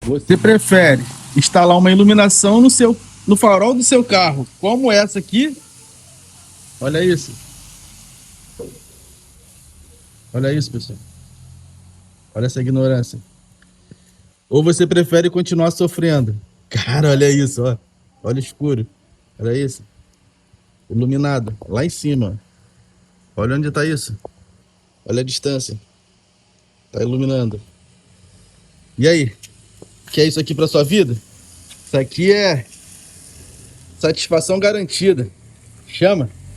Você prefere instalar uma iluminação no farol do seu carro, como essa aqui? Olha isso. Olha isso, pessoal. Olha essa ignorância. Ou você prefere continuar sofrendo? Cara, olha isso, ó. Olha o escuro. Olha isso. Iluminado. Lá em cima. Olha onde tá isso. Olha a distância. Tá iluminando. E aí? Quer isso aqui pra sua vida? Isso aqui é satisfação garantida. Chama.